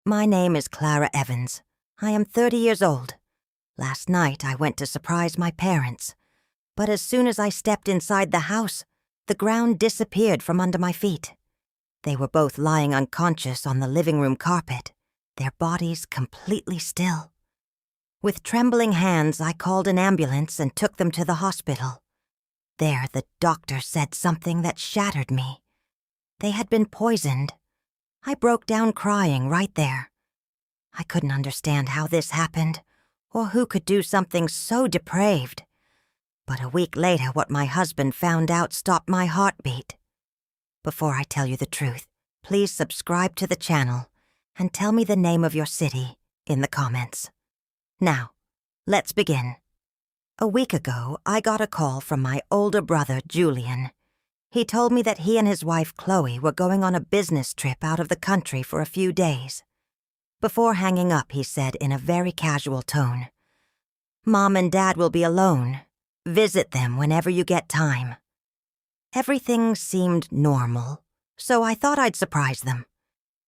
My name is Clara Evans. I am 30 years old. Last night I went to surprise my parents, but as soon as I stepped inside the house, the ground disappeared from under my feet. They were both lying unconscious on the living room carpet, their bodies completely still. With trembling hands, I called an ambulance and took them to the hospital. There, the doctor said something that shattered me. They had been poisoned. I broke down crying right there. I couldn't understand how this happened, or who could do something so depraved. But a week later, what my husband found out stopped my heartbeat. Before I tell you the truth, please subscribe to the channel and tell me the name of your city in the comments. Now, let's begin. A week ago, I got a call from my older brother, Julian. He told me that he and his wife, Chloe, were going on a business trip out of the country for a few days. Before hanging up, he said in a very casual tone, "Mom and Dad will be alone. Visit them whenever you get time." Everything seemed normal, so I thought I'd surprise them.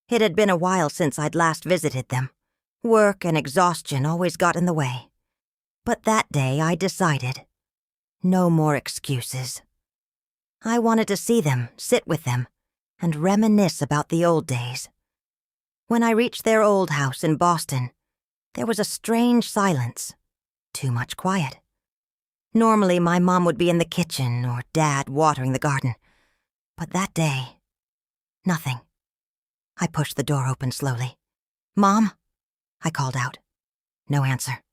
It had been a while since I'd last visited them. Work and exhaustion always got in the way. But that day I decided, no more excuses. I wanted to see them, sit with them, and reminisce about the old days. When I reached their old house in Boston, there was a strange silence. Too much quiet. Normally, my mom would be in the kitchen or Dad watering the garden. But that day, nothing. I pushed the door open slowly. "Mom?" I called out. No answer.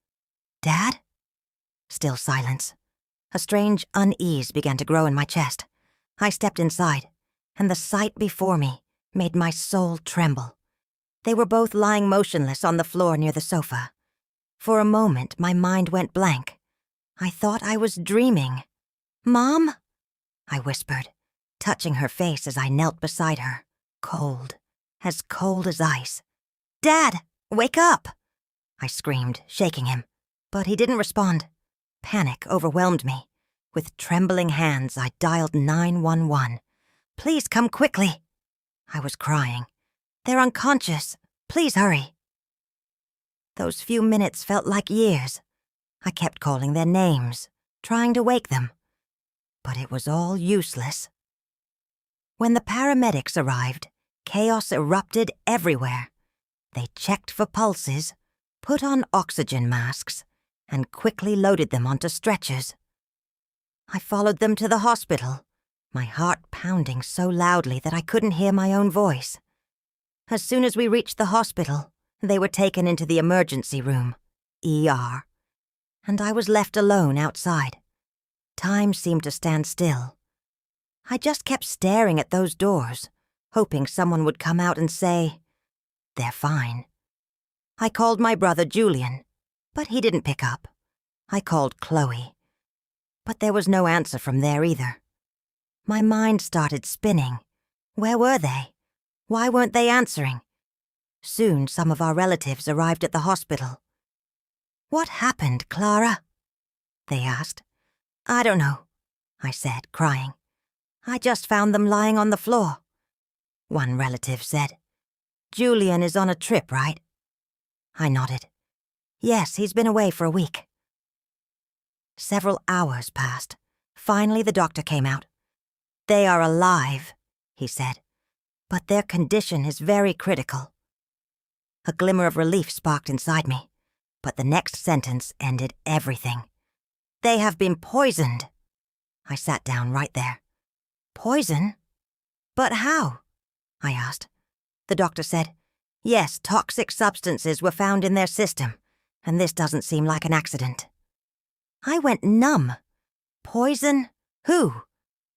"Dad?" Still silence. A strange unease began to grow in my chest. I stepped inside, and the sight before me made my soul tremble. They were both lying motionless on the floor near the sofa. For a moment, my mind went blank. I thought I was dreaming. "Mom?" I whispered, touching her face as I knelt beside her. Cold as ice. "Dad, wake up!" I screamed, shaking him, but he didn't respond. Panic overwhelmed me. With trembling hands, I dialed 911. "Please come quickly." I was crying. "They're unconscious. Please hurry." Those few minutes felt like years. I kept calling their names, trying to wake them. But it was all useless. When the paramedics arrived, chaos erupted everywhere. They checked for pulses, put on oxygen masks, and quickly loaded them onto stretchers. I followed them to the hospital, my heart pounding so loudly that I couldn't hear my own voice. As soon as we reached the hospital, they were taken into the emergency room, ER, and I was left alone outside. Time seemed to stand still. I just kept staring at those doors, hoping someone would come out and say, "They're fine." I called my brother Julian, but he didn't pick up. I called Chloe, but there was no answer from there either. My mind started spinning. Where were they? Why weren't they answering? Soon, some of our relatives arrived at the hospital. "What happened, Clara?" they asked. "I don't know," I said, crying. "I just found them lying on the floor." One relative said, "Julian is on a trip, right?" I nodded. "Yes, he's been away for a week." Several hours passed. Finally, the doctor came out. "They are alive," he said, "but their condition is very critical." A glimmer of relief sparked inside me, but the next sentence ended everything. "They have been poisoned." I sat down right there. "Poison? But how?" I asked. The doctor said, "Yes, toxic substances were found in their system, and this doesn't seem like an accident." I went numb. Poison? Who?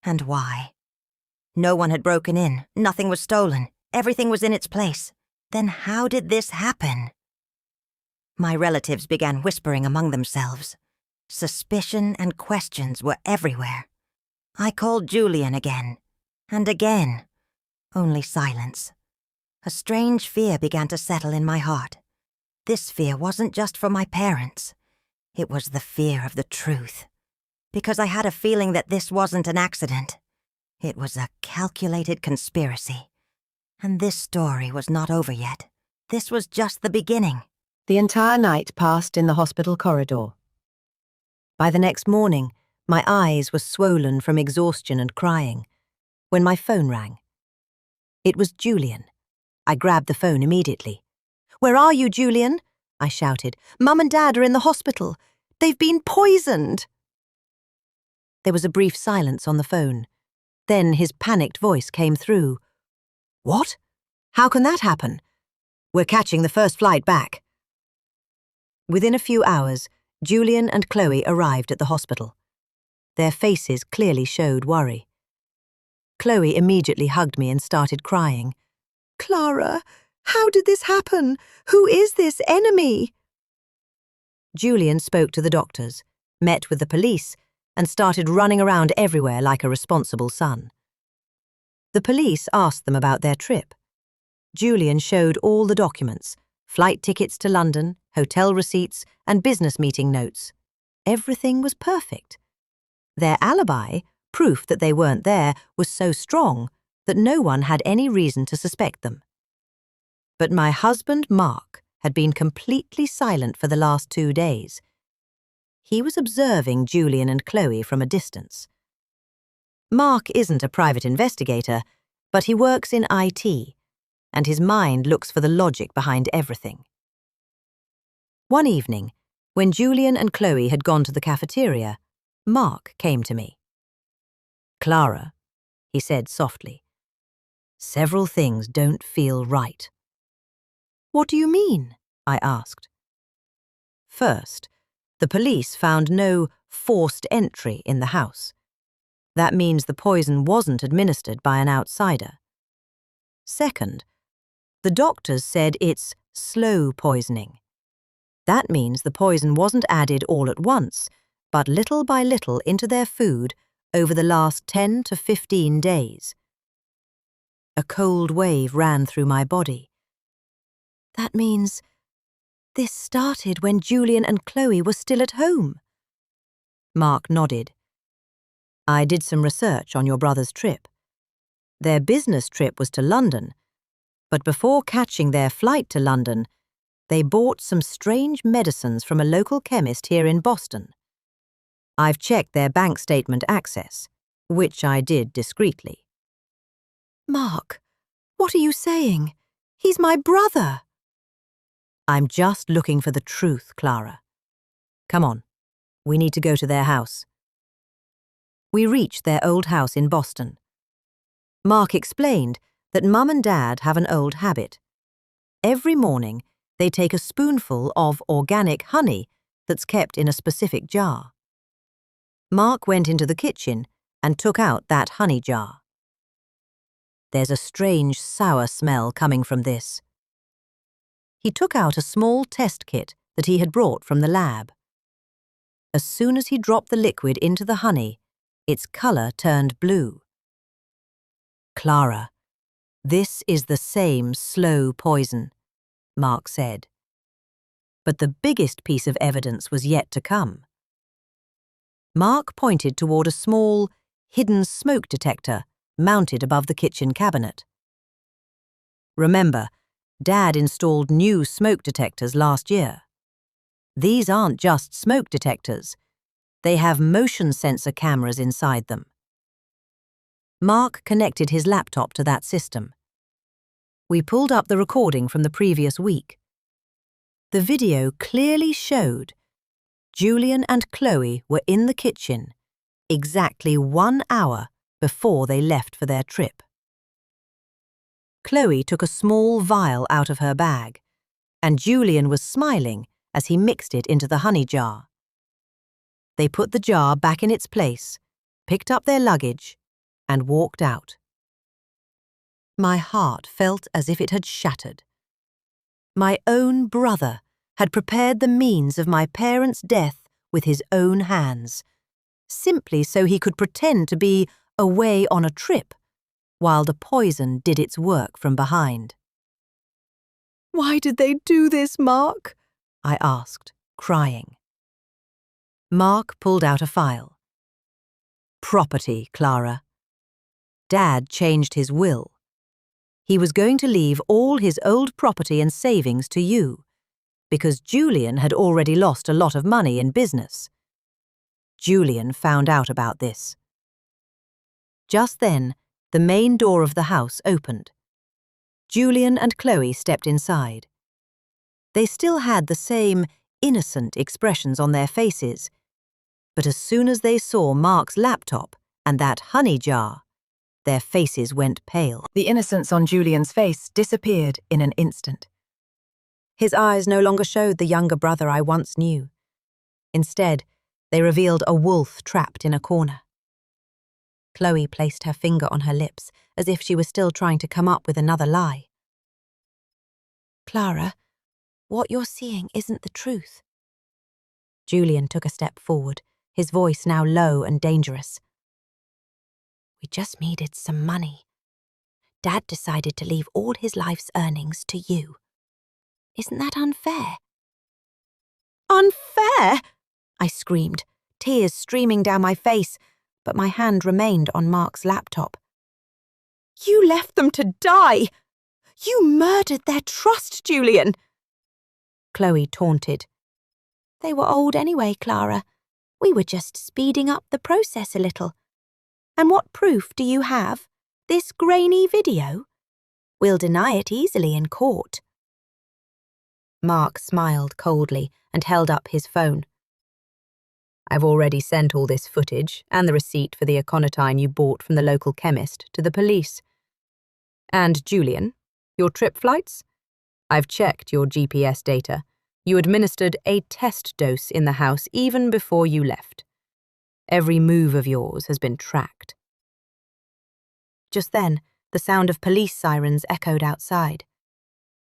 And why? No one had broken in, nothing was stolen, everything was in its place. Then how did this happen? My relatives began whispering among themselves. Suspicion and questions were everywhere. I called Julian again, and again. Only silence. A strange fear began to settle in my heart. This fear wasn't just for my parents. It was the fear of the truth. Because I had a feeling that this wasn't an accident. It was a calculated conspiracy. And this story was not over yet. This was just the beginning. The entire night passed in the hospital corridor. By the next morning, my eyes were swollen from exhaustion and crying, when my phone rang. It was Julian. I grabbed the phone immediately. "Where are you, Julian?" I shouted. "Mum and Dad are in the hospital. They've been poisoned." There was a brief silence on the phone. Then his panicked voice came through. "What? How can that happen? We're catching the first flight back." Within a few hours, Julian and Chloe arrived at the hospital. Their faces clearly showed worry. Chloe immediately hugged me and started crying. "Clara, how did this happen? Who is this enemy?" Julian spoke to the doctors, met with the police, and started running around everywhere like a responsible son. The police asked them about their trip. Julian showed all the documents: flight tickets to London, hotel receipts, and business meeting notes. Everything was perfect. Their alibi, proof that they weren't there, was so strong that no one had any reason to suspect them. But my husband, Mark, had been completely silent for the last 2 days. He was observing Julian and Chloe from a distance. Mark isn't a private investigator, but he works in IT, and his mind looks for the logic behind everything. One evening, when Julian and Chloe had gone to the cafeteria, Mark came to me. "Clara," he said softly, "several things don't feel right." "What do you mean?" I asked. "First, the police found no forced entry in the house. That means the poison wasn't administered by an outsider. Second, the doctors said it's slow poisoning. That means the poison wasn't added all at once, but little by little into their food over the last 10 to 15 days. A cold wave ran through my body. That means this started when Julian and Chloe were still at home. Mark nodded. "I did some research on your brother's trip. Their business trip was to London, but before catching their flight to London, they bought some strange medicines from a local chemist here in Boston. I've checked their bank statement access, which I did discreetly." "Mark, what are you saying? He's my brother." "I'm just looking for the truth, Clara. Come on, we need to go to their house." We reached their old house in Boston. Mark explained that Mum and Dad have an old habit. Every morning, they take a spoonful of organic honey that's kept in a specific jar. Mark went into the kitchen and took out that honey jar. "There's a strange sour smell coming from this." He took out a small test kit that he had brought from the lab. As soon as he dropped the liquid into the honey, its color turned blue. "Clara, this is the same slow poison," Mark said. But the biggest piece of evidence was yet to come. Mark pointed toward a small, hidden smoke detector mounted above the kitchen cabinet. "Remember, Dad installed new smoke detectors last year. These aren't just smoke detectors. They have motion sensor cameras inside them." Mark connected his laptop to that system. We pulled up the recording from the previous week. The video clearly showed Julian and Chloe were in the kitchen exactly 1 hour before they left for their trip. Chloe took a small vial out of her bag, and Julian was smiling as he mixed it into the honey jar. They put the jar back in its place, picked up their luggage, and walked out. My heart felt as if it had shattered. My own brother had prepared the means of my parents' death with his own hands, simply so he could pretend to be away on a trip, while the poison did its work from behind. "Why did they do this, Mark?" I asked, crying. Mark pulled out a file. "Property, Clara. Dad changed his will. He was going to leave all his old property and savings to you, because Julian had already lost a lot of money in business. Julian found out about this. Just then, the main door of the house opened. Julian and Chloe stepped inside. They still had the same innocent expressions on their faces, but as soon as they saw Mark's laptop and that honey jar, their faces went pale. The innocence on Julian's face disappeared in an instant. His eyes no longer showed the younger brother I once knew. Instead, they revealed a wolf trapped in a corner. Chloe placed her finger on her lips, as if she was still trying to come up with another lie. Clara, what you're seeing isn't the truth. Julian took a step forward, his voice now low and dangerous. We just needed some money. Dad decided to leave all his life's earnings to you. Isn't that unfair? Unfair? I screamed, tears streaming down my face, but my hand remained on Mark's laptop. You left them to die! You murdered their trust, Julian! Chloe taunted. They were old anyway, Clara. We were just speeding up the process a little. And what proof do you have? This grainy video? We'll deny it easily in court. Mark smiled coldly and held up his phone. I've already sent all this footage and the receipt for the aconitine you bought from the local chemist to the police. And Julian, your trip flights? I've checked your GPS data. You administered a test dose in the house even before you left. Every move of yours has been tracked. Just then, the sound of police sirens echoed outside.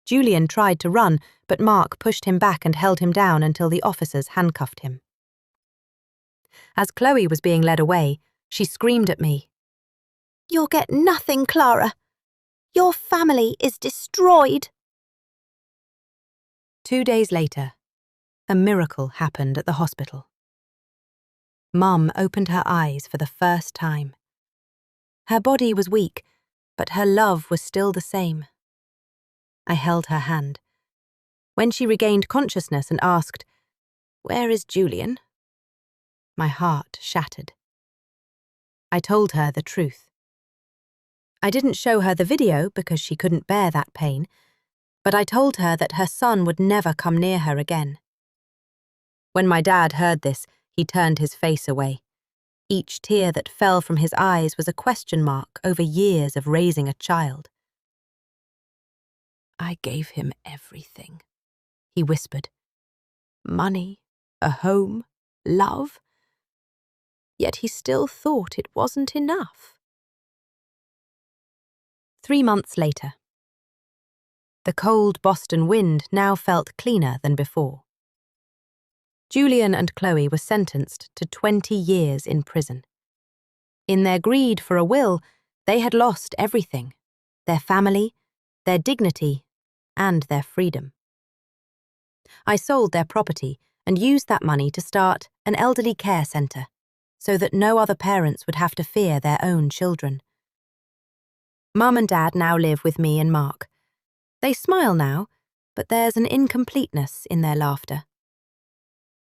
Julian tried to run, but Mark pushed him back and held him down until the officers handcuffed him. As Chloe was being led away, she screamed at me. You'll get nothing, Clara. Your family is destroyed. 2 days later, a miracle happened at the hospital. Mum opened her eyes for the first time. Her body was weak, but her love was still the same. I held her hand. When she regained consciousness and asked, "Where is Julian?" my heart shattered. I told her the truth. I didn't show her the video because she couldn't bear that pain, but I told her that her son would never come near her again. When my dad heard this, he turned his face away. Each tear that fell from his eyes was a question mark over years of raising a child. I gave him everything, he whispered. Money, a home, love. Yet he still thought it wasn't enough. 3 months later. The cold Boston wind now felt cleaner than before. Julian and Chloe were sentenced to 20 years in prison. In their greed for a will, they had lost everything: their family, their dignity, and their freedom. I sold their property and used that money to start an elderly care centre, so that no other parents would have to fear their own children. Mum and Dad now live with me and Mark. They smile now, but there's an incompleteness in their laughter.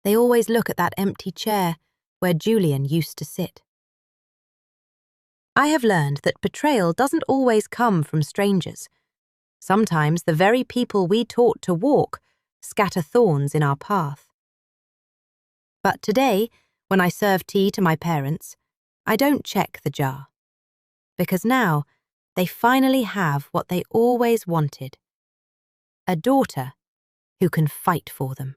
They always look at that empty chair where Julian used to sit. I have learned that betrayal doesn't always come from strangers. Sometimes the very people we taught to walk scatter thorns in our path. But today, when I serve tea to my parents, I don't check the jar. Because now, they finally have what they always wanted: a daughter who can fight for them.